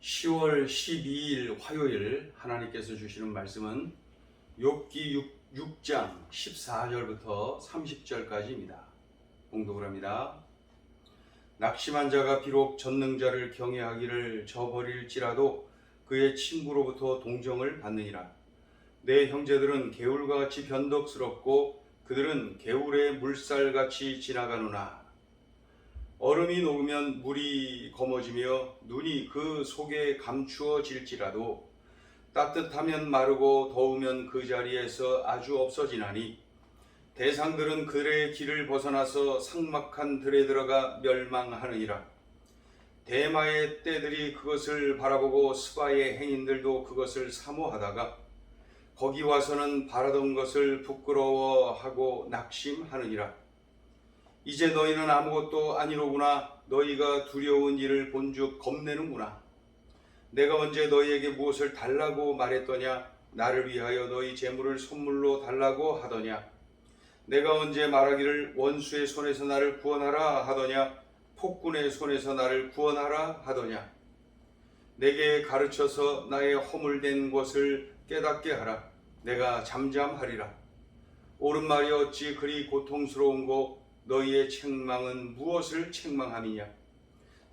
10월 12일 화요일 하나님께서 주시는 말씀은 욥기 6장 14절부터 30절까지입니다. 봉독을 합니다. 낙심한 자가 비록 전능자를 경외하기를 저버릴지라도 그의 친구로부터 동정을 받느니라. 내 형제들은 개울과 같이 변덕스럽고 그들은 개울의 물살같이 지나가노나 얼음이 녹으면 물이 검어지며 눈이 그 속에 감추어질지라도 따뜻하면 마르고 더우면 그 자리에서 아주 없어지나니 대상들은 그들의 길을 벗어나서 삭막한 들에 들어가 멸망하느니라. 대마의 떼들이 그것을 바라보고 스바의 행인들도 그것을 사모하다가 거기 와서는 바라던 것을 부끄러워하고 낙심하느니라. 이제 너희는 아무것도 아니로구나. 너희가 두려운 일을 본즉 겁내는구나. 내가 언제 너희에게 무엇을 달라고 말했더냐? 나를 위하여 너희 재물을 선물로 달라고 하더냐? 내가 언제 말하기를 원수의 손에서 나를 구원하라 하더냐? 폭군의 손에서 나를 구원하라 하더냐? 내게 가르쳐서 나의 허물된 것을 깨닫게 하라. 내가 잠잠하리라. 옳은 말이 어찌 그리 고통스러운고 너희의 책망은 무엇을 책망함이냐?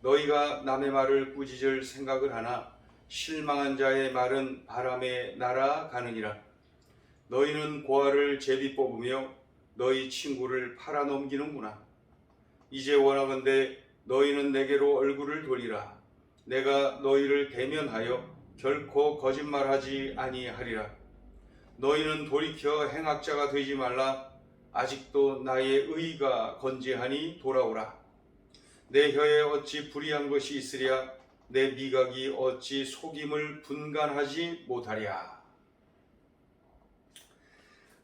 너희가 남의 말을 꾸짖을 생각을 하나 실망한 자의 말은 바람에 날아가느니라. 너희는 고아를 제비 뽑으며 너희 친구를 팔아넘기는구나. 이제 원하건대 너희는 내게로 얼굴을 돌리라. 내가 너희를 대면하여 결코 거짓말하지 아니하리라. 너희는 돌이켜 행악자가 되지 말라. 아직도 나의 의가 건재하니 돌아오라. 내 혀에 어찌 불의한 것이 있으랴? 내 미각이 어찌 속임을 분간하지 못하랴?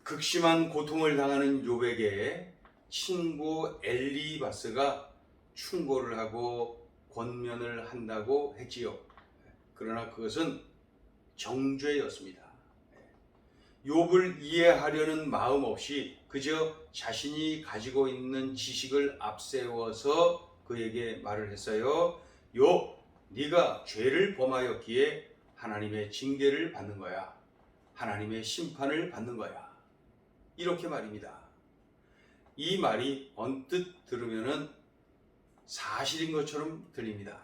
극심한 고통을 당하는 욥에게 친구 엘리바스가 충고를 하고 권면을 한다고 했지요. 그러나 그것은 정죄였습니다. 욥을 이해하려는 마음 없이 그저 자신이 가지고 있는 지식을 앞세워서 그에게 말을 했어요. 욥, 네가 죄를 범하였기에 하나님의 징계를 받는 거야. 하나님의 심판을 받는 거야. 이렇게 말입니다. 이 말이 언뜻 들으면은 사실인 것처럼 들립니다.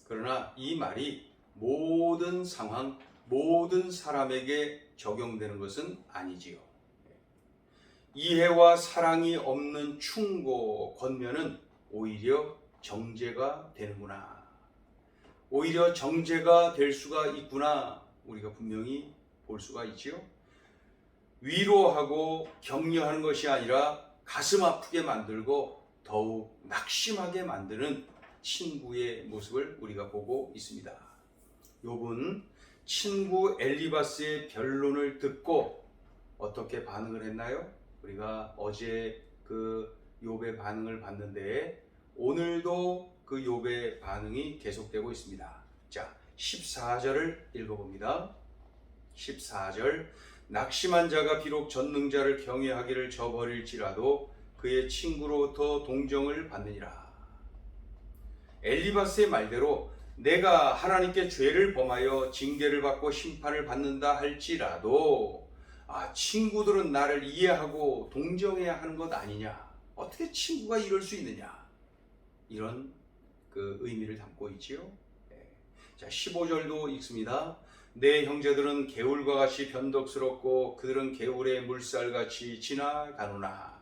그러나 이 말이 모든 상황, 모든 사람에게 적용되는 것은 아니지요. 이해와 사랑이 없는 충고, 권면은 오히려 정죄가 되는구나. 오히려 정죄가 될 수가 있구나. 우리가 분명히 볼 수가 있지요. 위로하고 격려하는 것이 아니라 가슴 아프게 만들고 더욱 낙심하게 만드는 친구의 모습을 우리가 보고 있습니다. 욥은 친구 엘리바스의 변론을 듣고 어떻게 반응을 했나요? 우리가 어제 그 욥의 반응을 봤는데 오늘도 그 욥의 반응이 계속되고 있습니다. 자, 14절을 읽어봅니다. 14절, 낙심한 자가 비록 전능자를 경외하기를 저버릴지라도 그의 친구로부터 동정을 받느니라. 엘리바스의 말대로 내가 하나님께 죄를 범하여 징계를 받고 심판을 받는다 할지라도 친구들은 나를 이해하고 동정해야 하는 것 아니냐? 어떻게 친구가 이럴 수 있느냐? 이런 그 의미를 담고 있지요. 자, 15절도 읽습니다. 내 형제들은 개울과 같이 변덕스럽고 그들은 개울의 물살같이 지나가노나.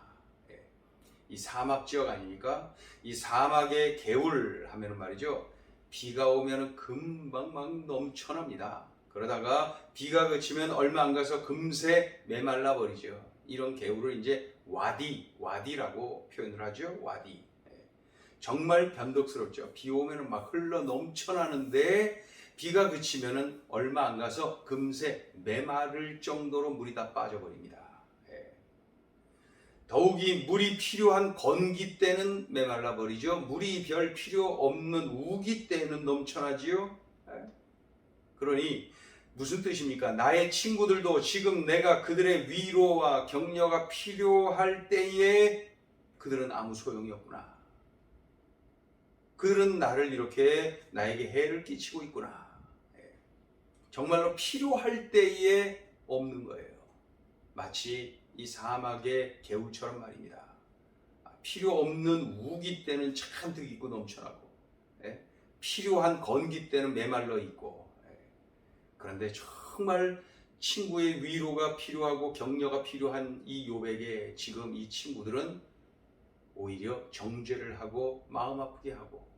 이 사막 지역 아닙니까? 이 사막의 개울 하면은 말이죠. 비가 오면 금방 막 넘쳐납니다. 그러다가 비가 그치면 얼마 안 가서 금세 메말라 버리죠. 이런 개울을 이제 와디라고 표현을 하죠. 와디. 정말 변덕스럽죠. 비 오면 막 흘러 넘쳐나는데 비가 그치면 얼마 안 가서 금세 메마를 정도로 물이 다 빠져버립니다. 더욱이 물이 필요한 건기 때는 메말라 버리죠. 물이 별 필요 없는 우기 때는 넘쳐나지요. 그러니 무슨 뜻입니까? 나의 친구들도 지금 내가 그들의 위로와 격려가 필요할 때에 그들은 아무 소용이 없구나. 그런 나를 이렇게 나에게 해를 끼치고 있구나. 정말로 필요할 때에 없는 거예요. 마치 이 사막의 개울처럼 말입니다. 필요 없는 우기 때는 잔뜩 있고 넘쳐나고, 필요한 건기 때는 메말라 있고, 그런데 정말 친구의 위로가 필요하고 격려가 필요한 이 욥에게 지금 이 친구들은 오히려 정죄를 하고 마음 아프게 하고,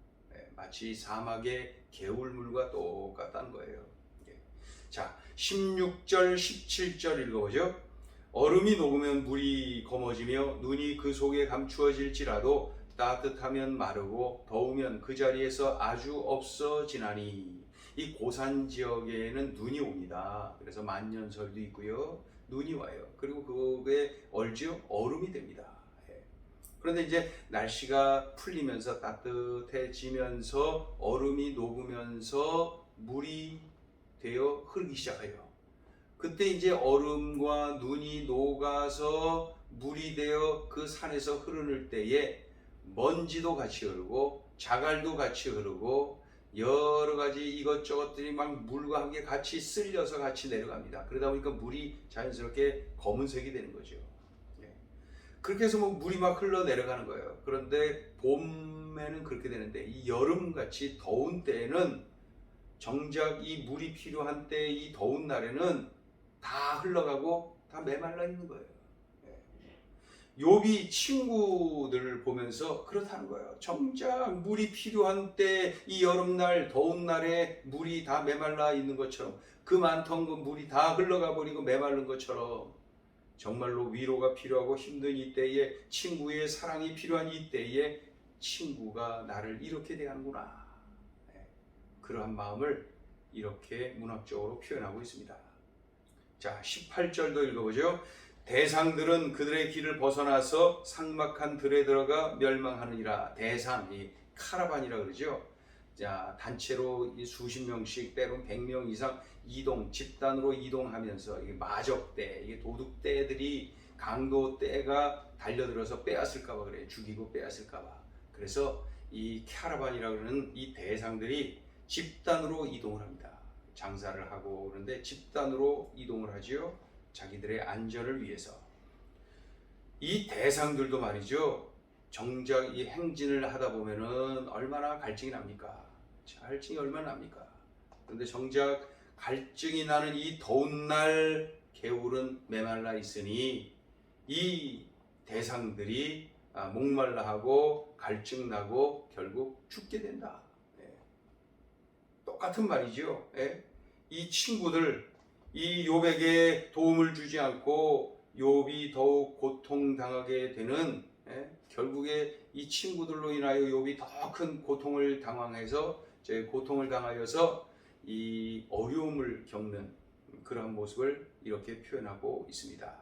마치 사막의 개울물과 똑같다는 거예요. 자, 16절 17절 읽어보죠. 얼음이 녹으면 물이 검어지며 눈이 그 속에 감추어질지라도 따뜻하면 마르고 더우면 그 자리에서 아주 없어지나니. 이 고산 지역에는 눈이 옵니다. 그래서 만년설도 있고요. 눈이 와요. 그리고 그거에 얼지어 얼음이 됩니다. 그런데 이제 날씨가 풀리면서 따뜻해지면서 얼음이 녹으면서 물이 되어 흐르기 시작해요. 그때 이제 얼음과 눈이 녹아서 물이 되어 그 산에서 흐르는 때에 먼지도 같이 흐르고 자갈도 같이 흐르고 여러 가지 이것저것들이 막 물과 함께 같이 쓸려서 같이 내려갑니다. 그러다 보니까 물이 자연스럽게 검은색이 되는 거죠. 그렇게 해서 뭐 물이 막 흘러 내려가는 거예요. 그런데 봄에는 그렇게 되는데 이 여름같이 더운 때에는 정작 이 물이 필요한 때 이 더운 날에는 다 흘러가고 다 메말라 있는 거예요. 욥이 친구들을 보면서 그렇다는 거예요. 정작 물이 필요한 때 이 여름날 더운 날에 물이 다 메말라 있는 것처럼 그 많던 그 물이 다 흘러가 버리고 메마른 것처럼 정말로 위로가 필요하고 힘든 이때에 친구의 사랑이 필요한 이때에 친구가 나를 이렇게 대하는구나. 그러한 마음을 이렇게 문학적으로 표현하고 있습니다. 자, 18절도 읽어보죠. 대상들은 그들의 길을 벗어나서 삭막한 들에 들어가 멸망하느니라. 대상, 이 카라반이라 그러죠. 자, 단체로 수십 명씩 때로는 100명 이상 집단으로 이동하면서 이게 마적대, 이게 도둑대들이 강도대가 달려들어서 빼앗을까봐 그래요. 죽이고 빼앗을까봐. 그래서 이 카라반이라 그러는 이 대상들이 집단으로 이동을 합니다. 장사를 하고 그런데 집단으로 이동을 하지요. 자기들의 안전을 위해서. 이 대상들도 말이죠. 정작 이 행진을 하다 보면은 얼마나 갈증이 납니까? 갈증이 얼마나 납니까? 그런데 정작 갈증이 나는 이 더운 날 개울은 메말라 있으니 이 대상들이 목말라 하고 갈증 나고 결국 죽게 된다. 똑같은 말이죠. 이 친구들, 이 욥에게 도움을 주지 않고 욥이 더욱 고통당하게 되는, 결국에 이 친구들로 인하여 욥이 더 큰 고통을 당하여서 이 어려움을 겪는 그런 모습을 이렇게 표현하고 있습니다.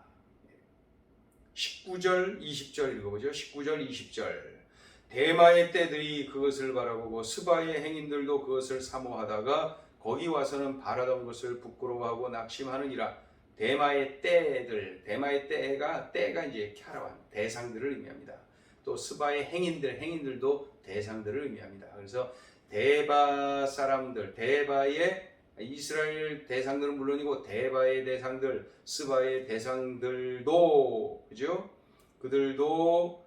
19절 20절 읽어보죠. 19절 20절. 대마의 떼들이 그것을 바라보고 스바의 행인들도 그것을 사모하다가 거기 와서는 바라던 것을 부끄러워하고 낙심하느니라. 대마의 때가 이제 캐러반, 대상들을 의미합니다. 또 스바의 행인들도 대상들을 의미합니다. 그래서 대바 사람들, 대바의 이스라엘 대상들은 물론이고 대바의 대상들, 스바의 대상들도, 그죠? 그들도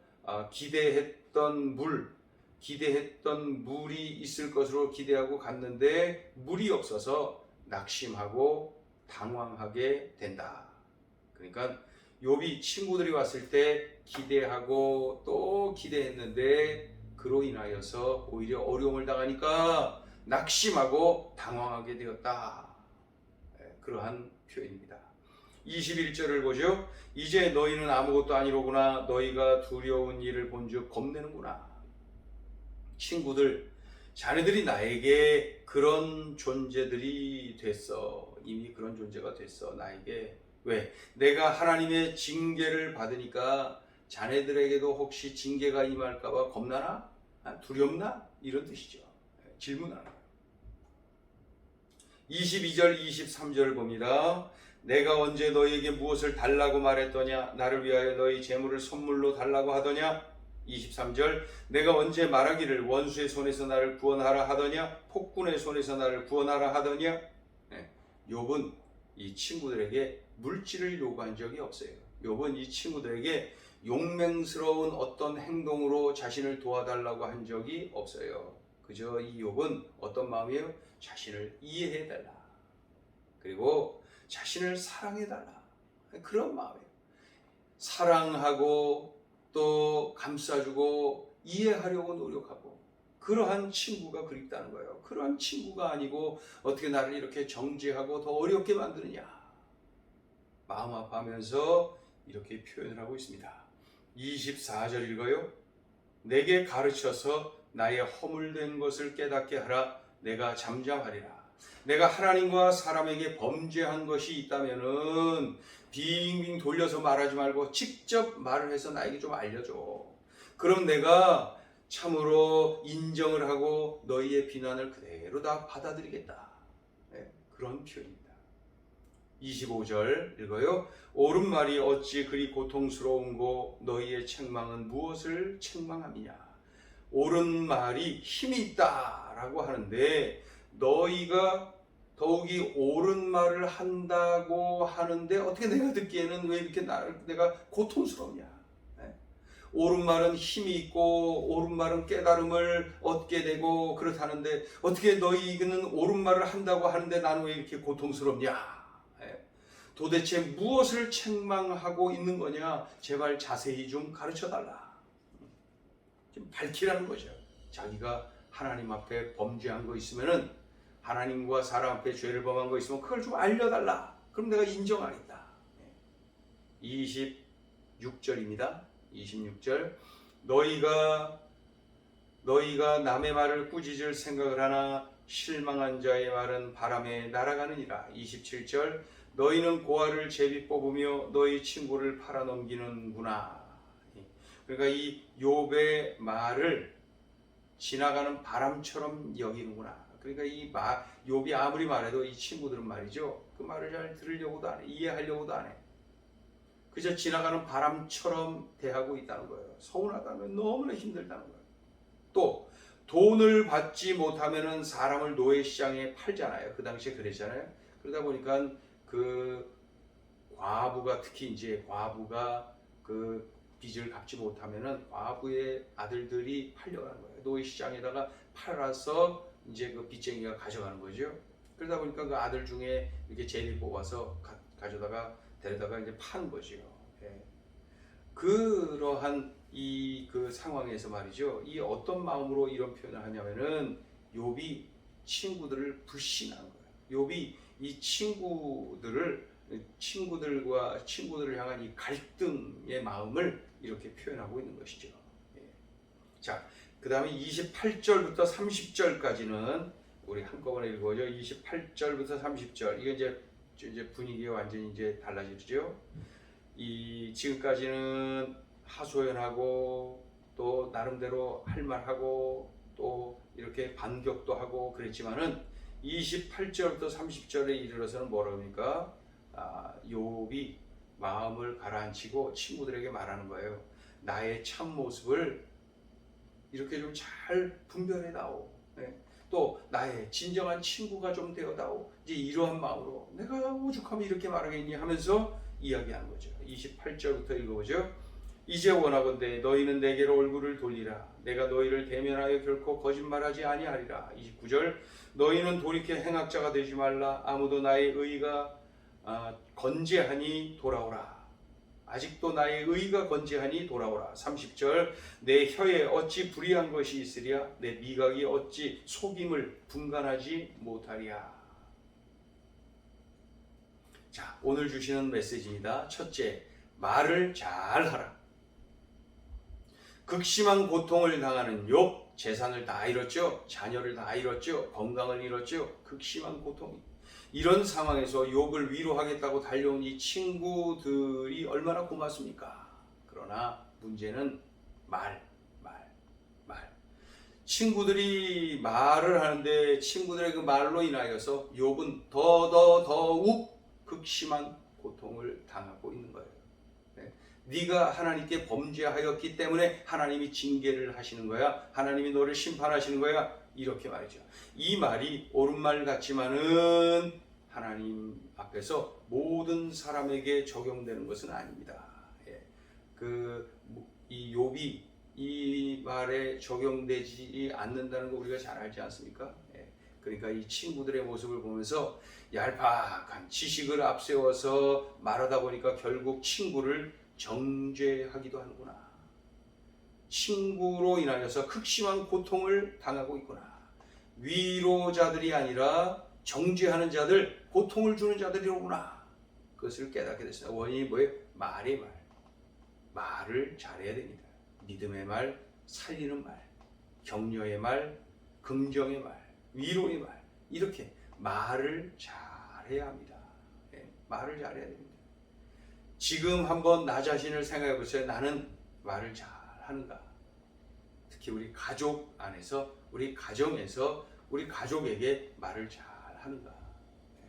기대했던 물이 있을 것으로 기대하고 갔는데 물이 없어서 낙심하고 당황하게 된다. 그러니까 욥이 친구들이 왔을 때 기대하고 또 기대했는데 그로 인하여서 오히려 어려움을 당하니까 낙심하고 당황하게 되었다. 그러한 표현입니다. 21절을 보죠. 이제 너희는 아무것도 아니로구나. 너희가 두려운 일을 본즉 겁내는구나. 친구들, 자네들이 나에게 그런 존재들이 됐어. 이미 그런 존재가 됐어. 나에게. 왜? 내가 하나님의 징계를 받으니까 자네들에게도 혹시 징계가 임할까봐 겁나나? 두렵나? 이런 뜻이죠. 질문하는 거예요. 22절 23절을 봅니다. 내가 언제 너희에게 무엇을 달라고 말했더냐? 나를 위하여 너희 재물을 선물로 달라고 하더냐? 23절 내가 언제 말하기를 원수의 손에서 나를 구원하라 하더냐 폭군의 손에서 나를 구원하라 하더냐. 욥은 이 친구들에게 물질을 요구한 적이 없어요. 욥은 이 친구들에게 용맹스러운 어떤 행동으로 자신을 도와달라고 한 적이 없어요. 그저 이 욥은 어떤 마음이에요? 자신을 이해해달라. 그리고 자신을 사랑해달라. 그런 마음이에요. 사랑하고 또 감싸주고 이해하려고 노력하고 그러한 친구가 그립다는 거예요. 그러한 친구가 아니고 어떻게 나를 이렇게 정죄하고 더 어렵게 만드느냐. 마음 아파하면서 이렇게 표현을 하고 있습니다. 24절 읽어요. 내게 가르쳐서 나의 허물된 것을 깨닫게 하라. 내가 잠잠하리라. 내가 하나님과 사람에게 범죄한 것이 있다면은 빙빙 돌려서 말하지 말고 직접 말을 해서 나에게 좀 알려줘. 그럼 내가 참으로 인정을 하고 너희의 비난을 그대로 다 받아들이겠다. 그런 표현입니다. 25절 읽어요. 옳은 말이 어찌 그리 고통스러운고 너희의 책망은 무엇을 책망함이냐. 옳은 말이 힘이 있다라고 하는데 너희가 더욱이 옳은 말을 한다고 하는데 어떻게 내가 듣기에는 왜 이렇게 내가 고통스럽냐. 옳은 말은 힘이 있고 옳은 말은 깨달음을 얻게 되고 그렇다는데 어떻게 너희는 옳은 말을 한다고 하는데 나는 왜 이렇게 고통스럽냐. 도대체 무엇을 책망하고 있는 거냐. 제발 자세히 좀 가르쳐달라. 좀 밝히라는 거죠. 자기가 하나님 앞에 범죄한 거 있으면은 하나님과 사람 앞에 죄를 범한 거 있으면 그걸 좀 알려달라. 그럼 내가 인정하겠다. 26절입니다. 26절 너희가 남의 말을 꾸짖을 생각을 하나 실망한 자의 말은 바람에 날아가느니라. 27절 너희는 고아를 제비 뽑으며 너희 친구를 팔아넘기는구나. 그러니까 이 욥의 말을 지나가는 바람처럼 여기는구나. 그러니까 이 욥이 아무리 말해도 이 친구들은 말이죠. 그 말을 잘 들으려고도 안 해. 이해하려고도 안 해. 그저 지나가는 바람처럼 대하고 있다는 거예요. 서운하다면 너무나 힘들다는 거예요. 또 돈을 받지 못하면은 사람을 노예시장에 팔잖아요. 그 당시에 그랬잖아요. 그러다 보니까 그 과부가 특히 이제 과부가 그 빚을 갚지 못하면은 과부의 아들들이 팔려가는 거예요. 노예시장에다가 팔아서 이제 그 빚쟁이가 가져가는 거죠. 그러다 보니까 그 아들 중에 이렇게 제일 뽑아서 가져다가 데려다가 이제 파는 거죠. 그러한 이 그 상황에서 말이죠. 이 어떤 마음으로 이런 표현을 하냐면은 욥이 친구들을 불신하는 거예요. 욥이 이 친구들을 향한 이 갈등의 마음을 이렇게 표현하고 있는 것이죠. 자, 그 다음에 28절부터 30절까지는 우리 한꺼번에 읽어보죠. 28절부터 30절. 이게 이제 분위기가 완전히 이제 달라지죠. 지금까지는 하소연하고 또 나름대로 할 말하고 또 이렇게 반격도 하고 그랬지만은 28절부터 30절에 이르러서는 뭐라고 합니까? 욥이 마음을 가라앉히고 친구들에게 말하는 거예요. 나의 참 모습을 이렇게 좀 잘 분별해다오. 또 나의 진정한 친구가 좀 되어다오. 이제 이러한 마음으로 내가 오죽하면 이렇게 말하겠니 하면서 이야기하는 거죠. 28절부터 읽어보죠. 이제 원하건대 너희는 내게로 얼굴을 돌리라. 내가 너희를 대면하여 결코 거짓말하지 아니하리라. 29절 너희는 돌이켜 행악자가 되지 말라. 아무도 나의 의가 건재하니 돌아오라. 아직도 나의 의가 건재하니 돌아오라. 30절 내 혀에 어찌 불의한 것이 있으랴. 내 미각이 어찌 속임을 분간하지 못하랴. 자, 오늘 주시는 메시지입니다. 첫째, 말을 잘하라. 극심한 고통을 당하는 욥, 재산을 다 잃었죠. 자녀를 다 잃었죠. 건강을 잃었죠. 극심한 고통이. 이런 상황에서 욥을 위로하겠다고 달려온 이 친구들이 얼마나 고맙습니까? 그러나 문제는 말. 친구들이 말을 하는데 친구들의 그 말로 인하여서 욥은 더욱 극심한 고통을 당하고 있는 거예요. 네가 하나님께 범죄하였기 때문에 하나님이 징계를 하시는 거야. 하나님이 너를 심판하시는 거야. 이렇게 말이죠. 이 말이 옳은 말 같지만은 하나님 앞에서 모든 사람에게 적용되는 것은 아닙니다. 예. 이 욥이 이 말에 적용되지 않는다는 거 우리가 잘 알지 않습니까? 예. 그러니까 이 친구들의 모습을 보면서 얄팍한 지식을 앞세워서 말하다 보니까 결국 친구를 정죄하기도 하는구나. 친구로 인하여서 극심한 고통을 당하고 있구나. 위로자들이 아니라 정죄하는 자들, 고통을 주는 자들이로구나. 그것을 깨닫게 됐습니다. 원인이 뭐예요? 말의 말. 말을 잘해야 됩니다. 믿음의 말, 살리는 말, 격려의 말, 긍정의 말, 위로의 말, 이렇게 말을 잘해야 합니다. 네, 말을 잘해야 됩니다. 지금 한번 나 자신을 생각해 보세요. 나는 말을 잘하는가? 특히 우리 가족 안에서, 우리 가정에서 우리 가족에게 말을 잘하는가? 네.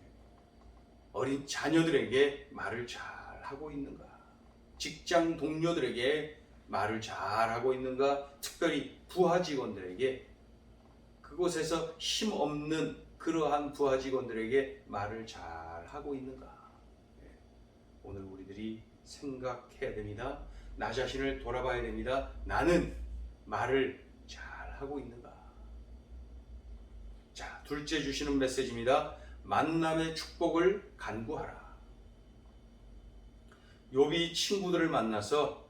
어린 자녀들에게 말을 잘하고 있는가? 직장 동료들에게 말을 잘하고 있는가? 특별히 부하 직원들에게, 그곳에서 힘없는 그러한 부하 직원들에게 말을 잘하고 있는가? 오늘 우리들이 생각해야 됩니다. 나 자신을 돌아봐야 됩니다. 나는 말을 잘하고 있는가? 자, 둘째 주시는 메시지입니다. 만남의 축복을 간구하라. 욥이 친구들을 만나서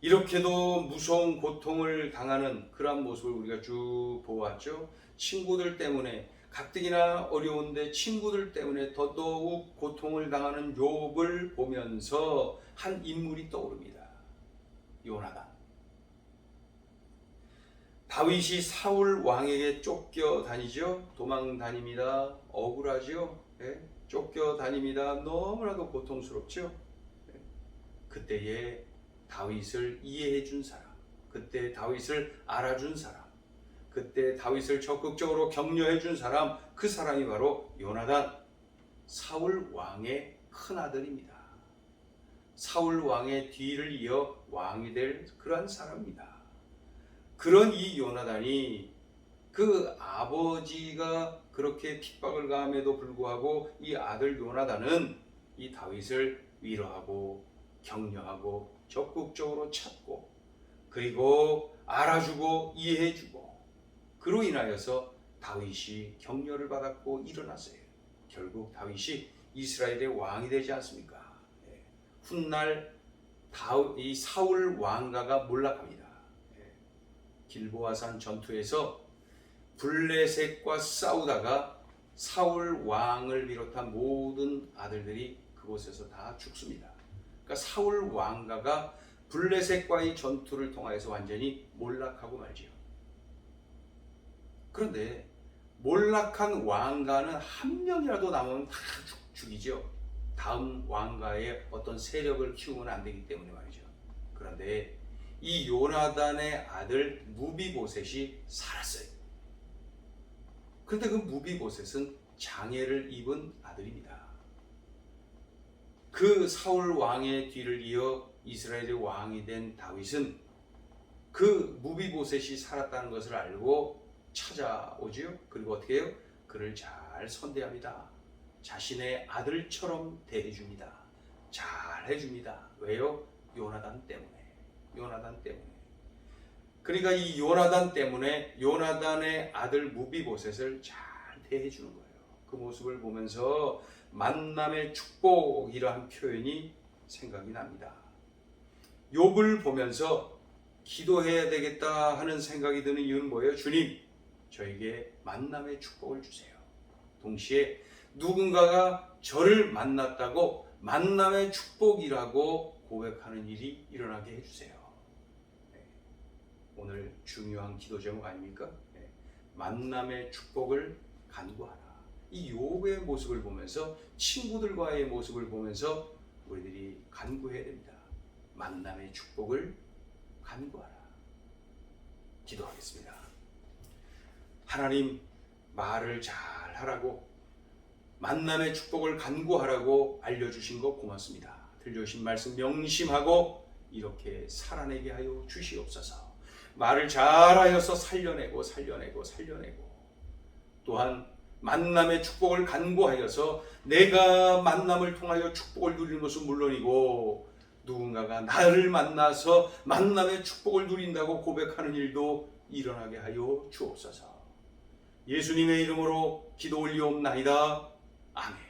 이렇게도 무서운 고통을 당하는 그러한 모습을 우리가 쭉 보았죠. 친구들 때문에 가뜩이나 어려운데 친구들 때문에 더더욱 고통을 당하는 욥을 보면서 한 인물이 떠오릅니다. 요나단. 다윗이 사울 왕에게 쫓겨 다니죠. 도망 다닙니다. 억울하죠. 네? 쫓겨 다닙니다. 너무나도 고통스럽죠. 네? 그때에 다윗을 이해해 준 사람, 그때 다윗을 알아준 사람, 그때 다윗을 적극적으로 격려해 준 사람, 그 사람이 바로 요나단, 사울 왕의 큰아들입니다. 사울 왕의 뒤를 이어 왕이 될 그러한 사람입니다. 그런 이 요나단이 그 아버지가 그렇게 핍박을 가함에도 불구하고 이 아들 요나단은 이 다윗을 위로하고 격려하고 적극적으로 찾고 그리고 알아주고 이해해주고, 그로 인하여서 다윗이 격려를 받았고 일어났어요. 결국 다윗이 이스라엘의 왕이 되지 않습니까? 훗날 이 사울 왕가가 몰락합니다. 길보아산 전투에서 블레셋과 싸우다가 사울 왕을 비롯한 모든 아들들이 그곳에서 다 죽습니다. 그러니까 사울 왕가가 블레셋과의 전투를 통하여서 완전히 몰락하고 말지요. 그런데 몰락한 왕가는 한 명이라도 남으면 다 죽이죠. 다음 왕가의 어떤 세력을 키우면 안 되기 때문에 말이죠. 그런데 이 요나단의 아들 무비보셋이 살았어요. 그런데 그 무비보셋은 장애를 입은 아들입니다. 그 사울 왕의 뒤를 이어 이스라엘의 왕이 된 다윗은 그 무비보셋이 살았다는 것을 알고 찾아오지요. 그리고 어떻게 해요? 그를 잘 선대합니다. 자신의 아들처럼 대해줍니다. 잘 해줍니다. 왜요? 요나단 때문에. 요나단 때문에. 그러니까 이 요나단 때문에 요나단의 아들 무비보셋을 잘 대해주는 거예요. 그 모습을 보면서 만남의 축복이라는 표현이 생각이 납니다. 욥을 보면서 기도해야 되겠다 하는 생각이 드는 이유는 뭐예요? 주님, 저에게 만남의 축복을 주세요. 동시에 누군가가 저를 만났다고 만남의 축복이라고 고백하는 일이 일어나게 해주세요. 오늘 중요한 기도 제목 아닙니까? 만남의 축복을 간구하라. 이 욥의 모습을 보면서, 친구들과의 모습을 보면서 우리들이 간구해야 됩니다. 만남의 축복을 간구하라. 기도하겠습니다. 하나님, 말을 잘 하라고, 만남의 축복을 간구하라고 알려주신 것 고맙습니다. 들려주신 말씀 명심하고 이렇게 살아내게 하여 주시옵소서. 말을 잘하여서 살려내고 또한 만남의 축복을 간구하여서 내가 만남을 통하여 축복을 누리는 것은 물론이고 누군가가 나를 만나서 만남의 축복을 누린다고 고백하는 일도 일어나게 하여 주옵소서. 예수님의 이름으로 기도 올리옵나이다. 아멘.